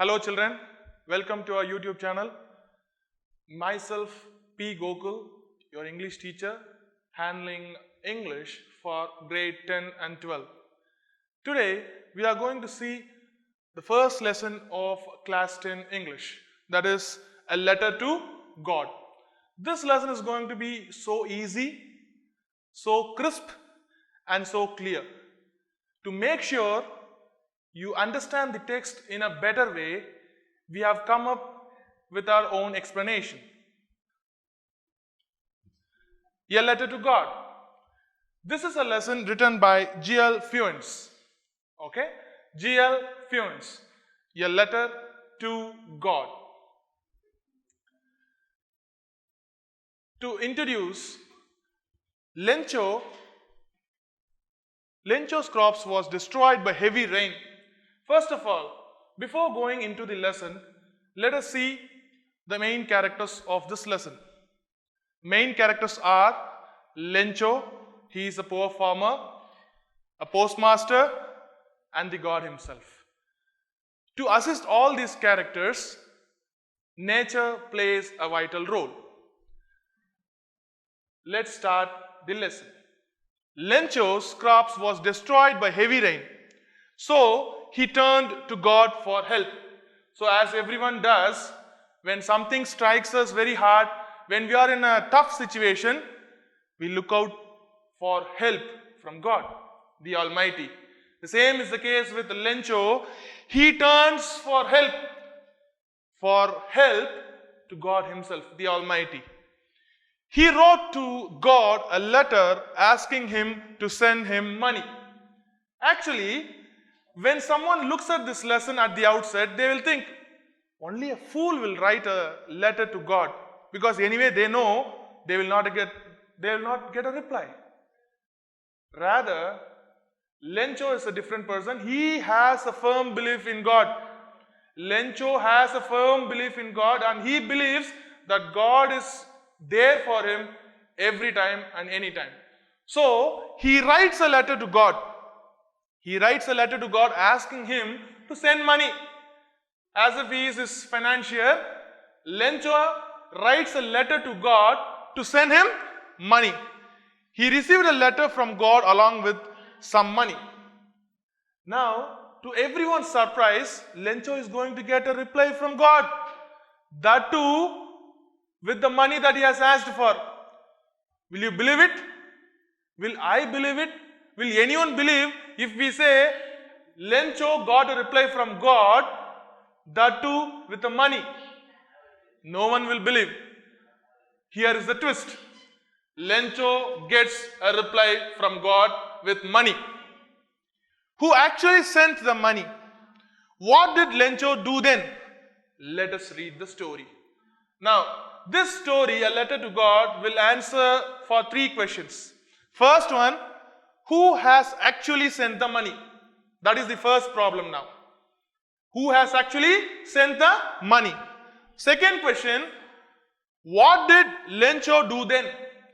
Hello children, welcome to our YouTube channel. Myself P. Gokul, your English teacher, handling English for grade 10 and 12. Today we are going to see the first lesson of class 10 English, that is a letter to God. This lesson is going to be so easy, so crisp and so clear. To make sure you understand the text in a better way, we have come up with our own explanation. A letter to God. This is a lesson written by G.L. Funes. Okay? G.L. Funes. A letter to God. To introduce, Lencho's crops was destroyed by heavy rain. First of all, before going into the lesson, let us see the main characters of this lesson. Main characters are Lencho, he is a poor farmer, a postmaster, and the God himself. To assist all these characters, nature plays a vital role. Let's start the lesson. Lencho's crops was destroyed by heavy rain. So he turned to God for help. So as everyone does, when something strikes us very hard, when we are in a tough situation, we look out for help from God, the Almighty. The same is the case with Lencho. He turns for help to God himself, the Almighty. He wrote to God a letter asking him to send him money. Actually, when someone looks at this lesson at the outset, they will think, only a fool will write a letter to God, because anyway they know they will not get a reply. Rather, Lencho is a different person. He has a firm belief in God. Lencho has a firm belief in God, and he believes that God is there for him every time and any time. So he writes a letter to God. He writes a letter to God asking him to send money. As if he is his financier, Lencho writes a letter to God to send him money. He received a letter from God along with some money. Now, to everyone's surprise, Lencho is going to get a reply from God. That too with the money that he has asked for. Will you believe it? Will I believe it? Will anyone believe if we say Lencho got a reply from God, that too with the money? No one will believe. Here is the twist. Lencho gets a reply from God with money. Who actually sent the money? What did Lencho do then? Let us read the story. Now, this story, a letter to God, will answer for three questions. First one, who has actually sent the money? That is the first problem now. Who has actually sent the money? Second question, what did Lencho do then?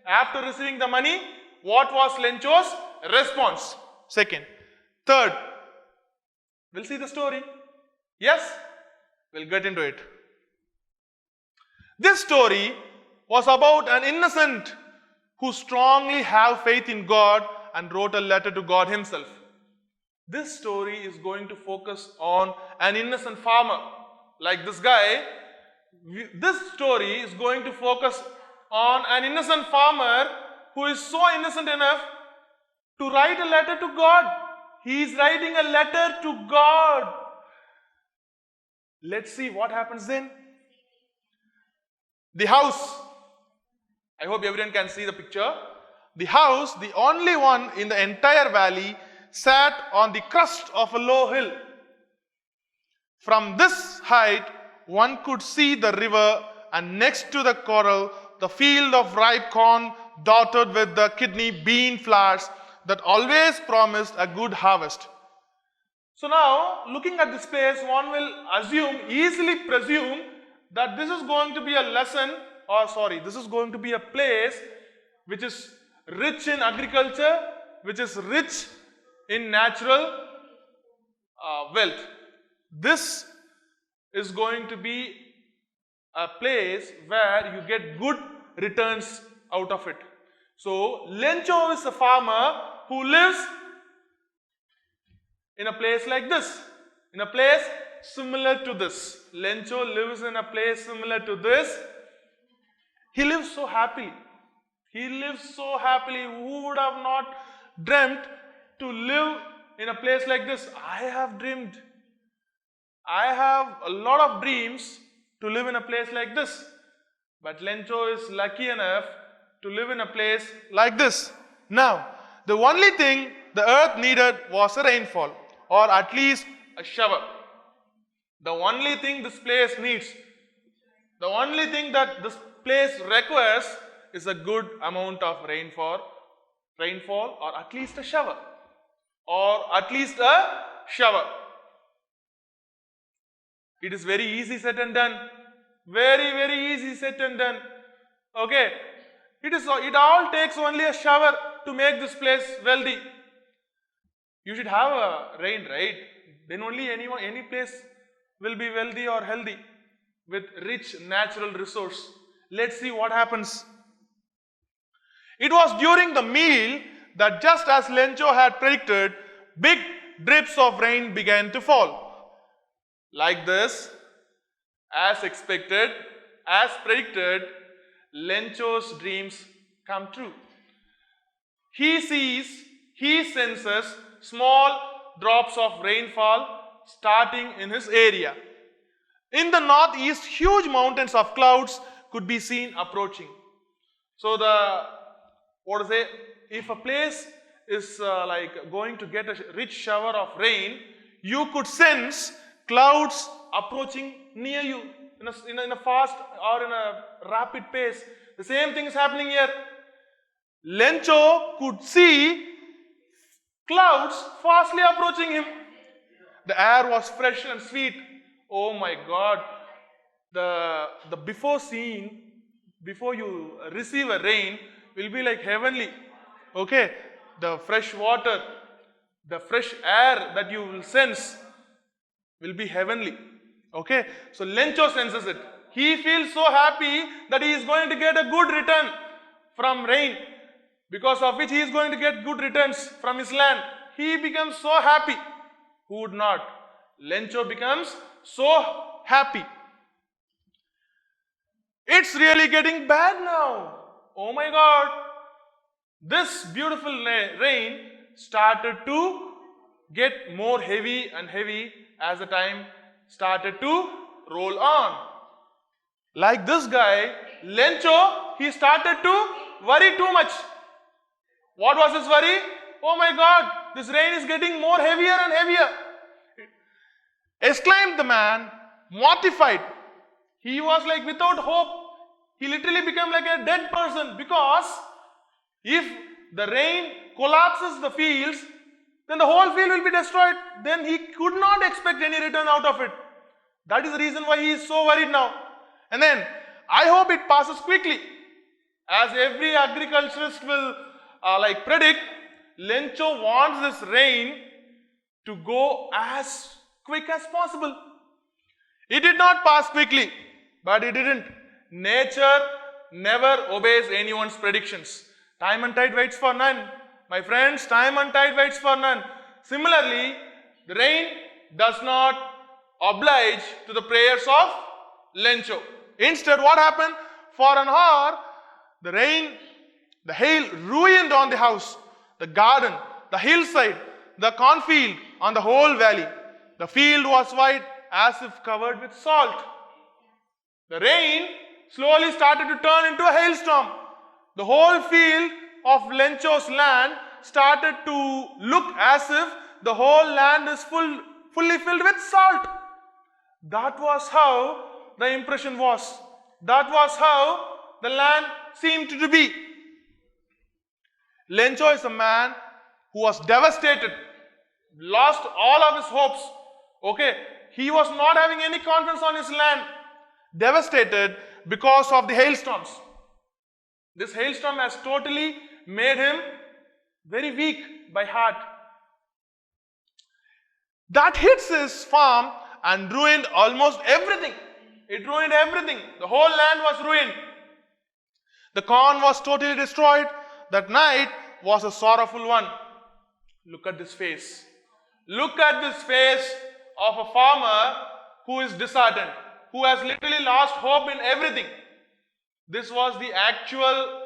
After receiving the money, what was Lencho's response? Second. Third, we'll see the story. Yes? We'll get into it. This story was about an innocent who strongly have faith in God and wrote a letter to God himself. This story is going to focus on an innocent farmer like this guy. This story is going to focus on an innocent farmer who is so innocent enough to write a letter to God. He is writing a letter to God. Let's see what happens then. The house. I hope everyone can see the picture. The house, the only one in the entire valley, sat on the crest of a low hill. From this height, one could see the river, and next to the corral, the field of ripe corn dotted with the kidney bean flowers that always promised a good harvest. So now, looking at this place, one will easily presume that this is going to be a lesson, this is going to be a place which is rich in agriculture, which is rich in natural wealth. This is going to be a place where you get good returns out of it. So Lencho is a farmer who lives in a place like this, in a place similar to this. Lencho lives in a place similar to this. He lives so happily. He lives so happily. Who would have not dreamt to live in a place like this? I have dreamed. I have a lot of dreams to live in a place like this. But Lencho is lucky enough to live in a place like this. Now, the only thing the earth needed was a rainfall, or at least a shower. The only thing this place needs, the only thing that this place requires is a good amount of rainfall, or at least a shower. It is very easy said and done. Very, very easy said and done. Okay. It all takes only a shower to make this place wealthy. You should have a rain, right? Then only any place will be wealthy or healthy with rich natural resource. Let's see what happens. It was during the meal that, just as Lencho had predicted, big drips of rain began to fall. Like this, as expected, as predicted, Lencho's dreams come true. He senses small drops of rainfall starting in his area. In the northeast, huge mountains of clouds could be seen approaching. So if a place is like going to get a rich shower of rain, you could sense clouds approaching near you in a fast or in a rapid pace. The same thing is happening here. Lencho could see clouds fastly approaching him. The air was fresh and sweet. Oh my God. The before you receive a rain will be like heavenly. Okay. The fresh water, the fresh air that you will sense will be heavenly. Okay. So Lencho senses it. He feels so happy that he is going to get a good return from rain, because of which he is going to get good returns from his land. He becomes so happy. Who would not? Lencho becomes so happy. It's really getting bad now. Oh my God. This beautiful rain started to get more heavy and heavy as the time started to roll on. Like this guy, Lencho, he started to worry too much. What was his worry? Oh my God, this rain is getting more heavier and heavier. Exclaimed the man, mortified. He was like without hope. He literally became like a dead person, because if the rain collapses the fields, then the whole field will be destroyed. Then he could not expect any return out of it. That is the reason why he is so worried now. And then, I hope it passes quickly. As every agriculturist will predict, Lencho wants this rain to go as quick as possible. It did not pass quickly, but it didn't. Nature never obeys anyone's predictions. Time and tide waits for none. My friends, time and tide waits for none. Similarly, the rain does not oblige to the prayers of Lencho. Instead, what happened? For an hour, the hail ruined on the house, the garden, the hillside, the cornfield, on the whole valley. The field was white as if covered with salt. The rain slowly started to turn into a hailstorm. The whole field of Lencho's land started to look as if the whole land is fully filled with salt. That was how the impression was. That was how the land seemed to be. Lencho is a man who was devastated, lost all of his hopes. Okay, he was not having any confidence on his land. Devastated because of the hailstorms. This hailstorm has totally made him very weak by heart. That hits his farm and ruined almost everything. It ruined everything. The whole land was ruined. The corn was totally destroyed. That night was a sorrowful one. Look at this face. Look at this face of a farmer who is disheartened, who has literally lost hope in everything. This was the actual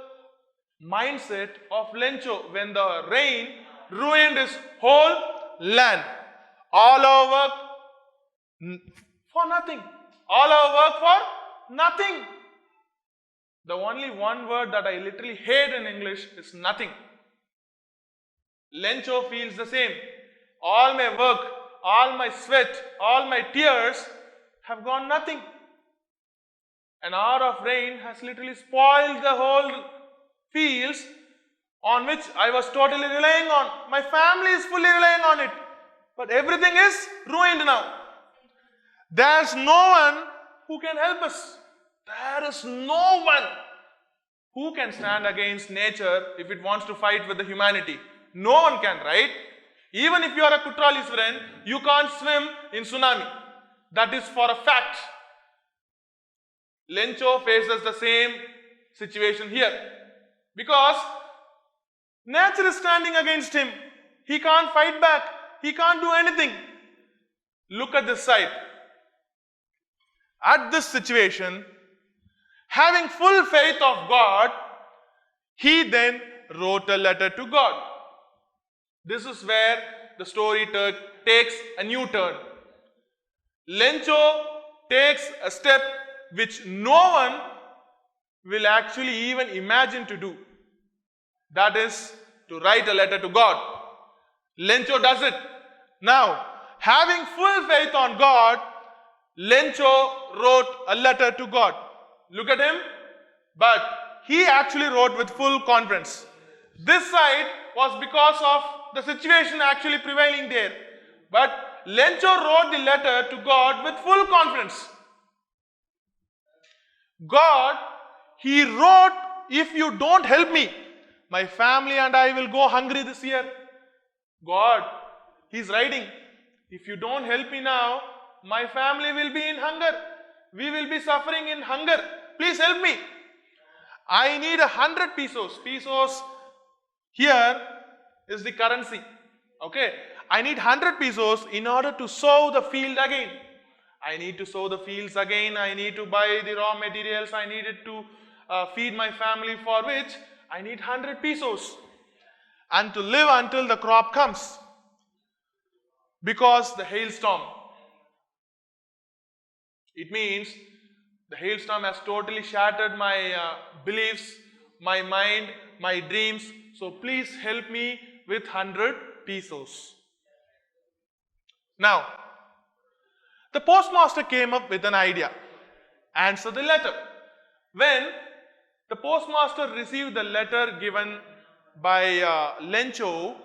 mindset of Lencho when the rain ruined his whole land. All our work for nothing. All our work for nothing. The only one word that I literally hate in English is nothing. Lencho feels the same. All my work, all my sweat, all my tears have gone nothing. An hour of rain has literally spoiled the whole fields on which I was totally relying on. My family is fully relying on it. But everything is ruined now. There's no one who can help us. There is no one who can stand against nature if it wants to fight with the humanity. No one can, right? Even if you are a Kutraliswaran, you can't swim in tsunami. That is for a fact. Lencho faces the same situation here. Because nature is standing against him. He can't fight back. He can't do anything. Look at this side. At this situation, having full faith of God, he then wrote a letter to God. This is where the story takes a new turn. Lencho takes a step which no one will actually even imagine to do. That is to write a letter to God. Lencho does it. Now, having full faith on God, Lencho wrote a letter to God. Look at him. But he actually wrote with full confidence. This side was because of the situation actually prevailing there. But Lencho wrote the letter to God with full confidence. God, he wrote, if you don't help me, my family and I will go hungry this year. God, he's writing, if you don't help me now, my family will be in hunger. We will be suffering in hunger. Please help me. I need 100 pesos. Pesos here is the currency. Okay. I need 100 pesos in order to sow the field again. I need to sow the fields again. I need to buy the raw materials. I needed to feed my family, for which I need 100 pesos. And to live until the crop comes. Because the hailstorm. It means the hailstorm has totally shattered my beliefs, my mind, my dreams. So please help me with 100 pesos. Now, the postmaster came up with an idea. Answer the letter. When the postmaster received the letter given by Lencho,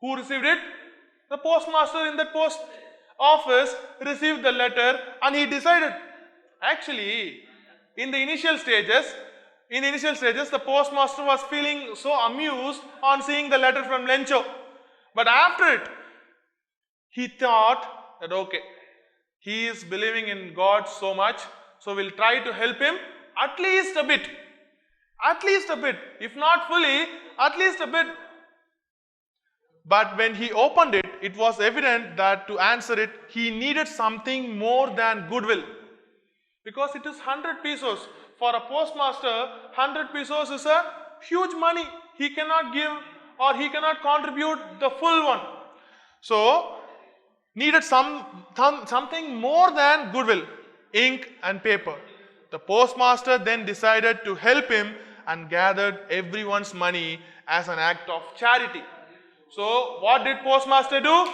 who received it? The postmaster in that post office received the letter and he decided. Actually, in the initial stages, the postmaster was feeling so amused on seeing the letter from Lencho. But after it, he thought that okay, he is believing in God so much, so we'll try to help him at least a bit. At least a bit. If not fully, at least a bit. But when he opened it, it was evident that to answer it, he needed something more than goodwill. Because it is 100 pesos. For a postmaster, 100 pesos is a huge money. He cannot give or he cannot contribute the full one. So, needed something more than goodwill, ink and paper. The postmaster then decided to help him and gathered everyone's money as an act of charity. So, what did postmaster do?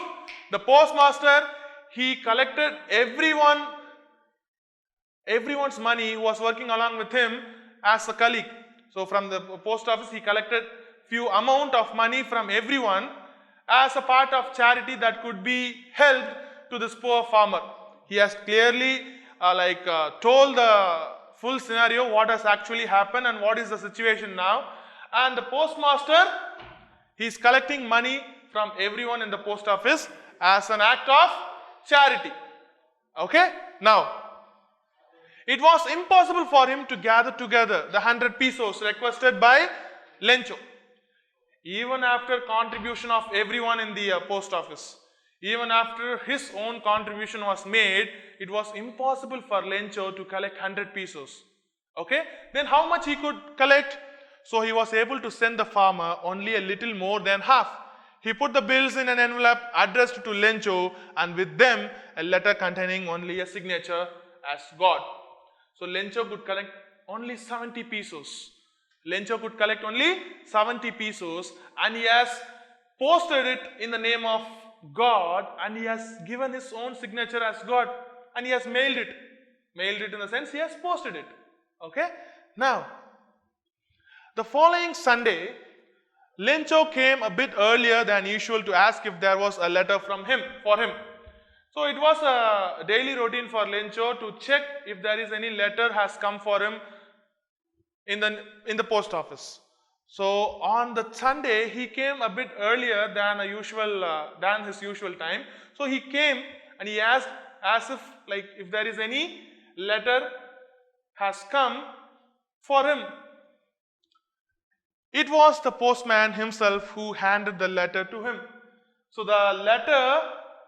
The postmaster, he collected everyone's money who was working along with him as a colleague. So, from the post office, he collected few amount of money from everyone as a part of charity that could be helped to this poor farmer. He has clearly told the full scenario, what has actually happened and what is the situation now. And the postmaster, he is collecting money from everyone in the post office as an act of charity. Okay? Now, it was impossible for him to gather together the 100 pesos requested by Lencho. Even after contribution of everyone in the post office, even after his own contribution was made, it was impossible for Lencho to collect 100 pesos. Okay? Then how much he could collect? So he was able to send the farmer only a little more than half. He put the bills in an envelope addressed to Lencho, and with them a letter containing only a signature as God. So Lencho could collect only 70 pesos. Lencho could collect only 70 pesos, and he has posted it in the name of God, and he has given his own signature as God, and he has mailed it. Mailed it in the sense he has posted it. Okay? Now, the following Sunday, Lencho came a bit earlier than usual to ask if there was a letter from him, for him. So it was a daily routine for Lencho to check if there is any letter has come for him in the post office. So on the Sunday, he came a bit earlier than his usual time. So he came and he asked as if there is any letter has come for him. It was the postman himself who handed the letter to him. So the letter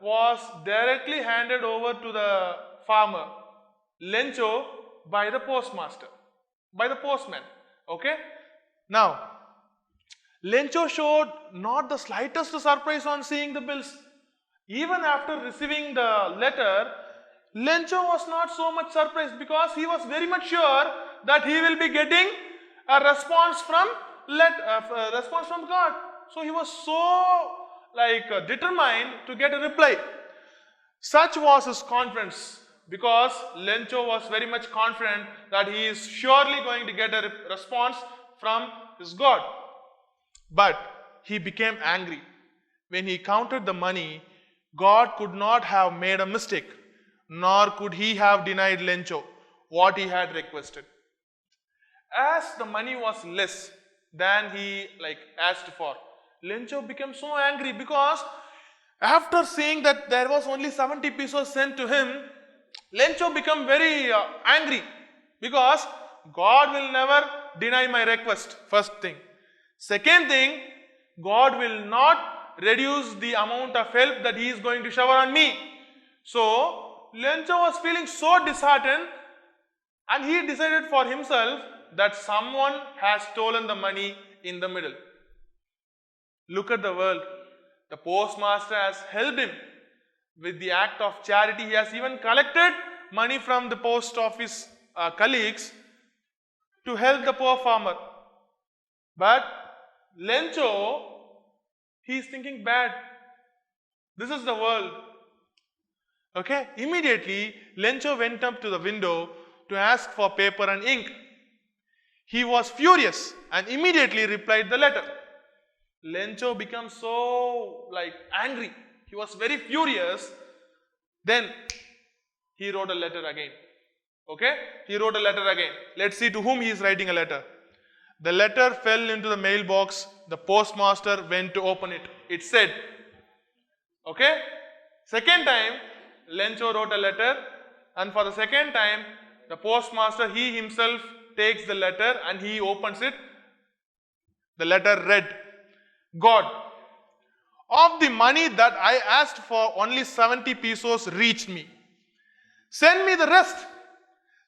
was directly handed over to the farmer, Lencho, by the postmaster, by the postman. Okay? Now, Lencho showed not the slightest surprise on seeing the bills. Even after receiving the letter, Lencho was not so much surprised because he was very much sure that he will be getting a response from God. So he was so determined to get a reply. Such was his confidence, because Lencho was very much confident that he is surely going to get a response from his God. But he became angry. When he counted the money, God could not have made a mistake, nor could he have denied Lencho what he had requested. As the money was less than he asked for, Lencho became so angry, because after seeing that there was only 70 pesos sent to him, Lencho became very angry, because God will never deny my request, first thing. Second thing, God will not reduce the amount of help that he is going to shower on me. So Lencho was feeling so disheartened, and he decided for himself that someone has stolen the money in the middle. Look at the world. The postmaster has helped him with the act of charity. He has even collected money from the post office colleagues to help the poor farmer. But Lencho, he is thinking bad. This is the world. Okay? Immediately, Lencho went up to the window to ask for paper and ink. He was furious and immediately replied the letter. Lencho became so angry. He was very furious. Then he wrote a letter again. Okay? He wrote a letter again. Let's see to whom he is writing a letter. The letter fell into the mailbox. The postmaster went to open it. It said, okay? Second time, Lencho wrote a letter, and for the second time, the postmaster, he himself takes the letter and he opens it. The letter read, God, of the money that I asked for, only 70 pesos reached me. Send me the rest,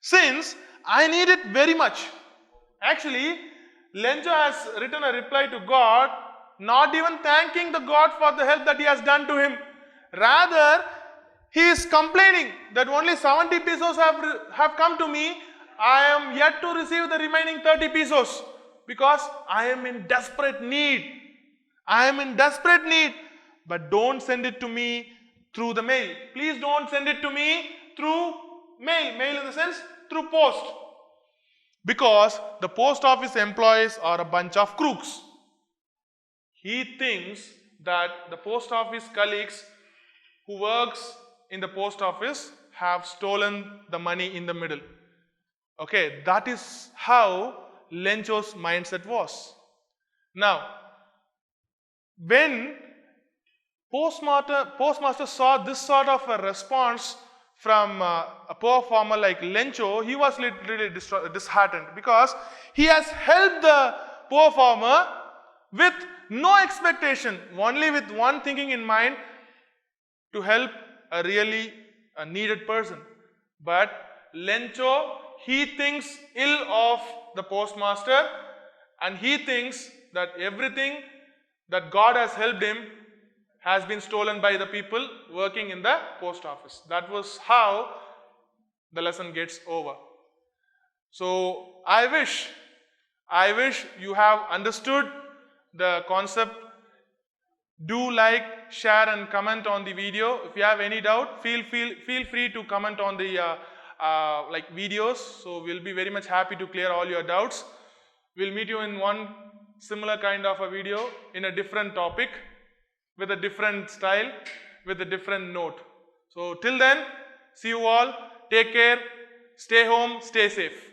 since I need it very much. Actually, Lencho has written a reply to God, not even thanking the God for the help that he has done to him. Rather, he is complaining that only 70 pesos have come to me. I am yet to receive the remaining 30 pesos because I am in desperate need. I am in desperate need. But don't send it to me through the mail. Please don't send it to me through mail. Mail in the sense through post. Because the post office employees are a bunch of crooks. He thinks that the post office colleagues who works in the post office have stolen the money in the middle. Okay, that is how Lencho's mindset was. Now, when postmaster saw this sort of a response from a poor farmer like Lencho. He was literally disheartened because he has helped the poor farmer with no expectation, only with one thinking in mind, to help a really needed person. But Lencho, he thinks ill of the postmaster, and he thinks that everything that God has helped him has been stolen by the people working in the post office. That was how the lesson gets over. So I wish you have understood the concept. Do like, share and comment on the video. If you have any doubt, feel free to comment on the videos. So we'll be very much happy to clear all your doubts. We'll meet you in one similar kind of a video in a different topic, with a different style, with a different note. So till then, see you all. Take care. Stay home. Stay safe.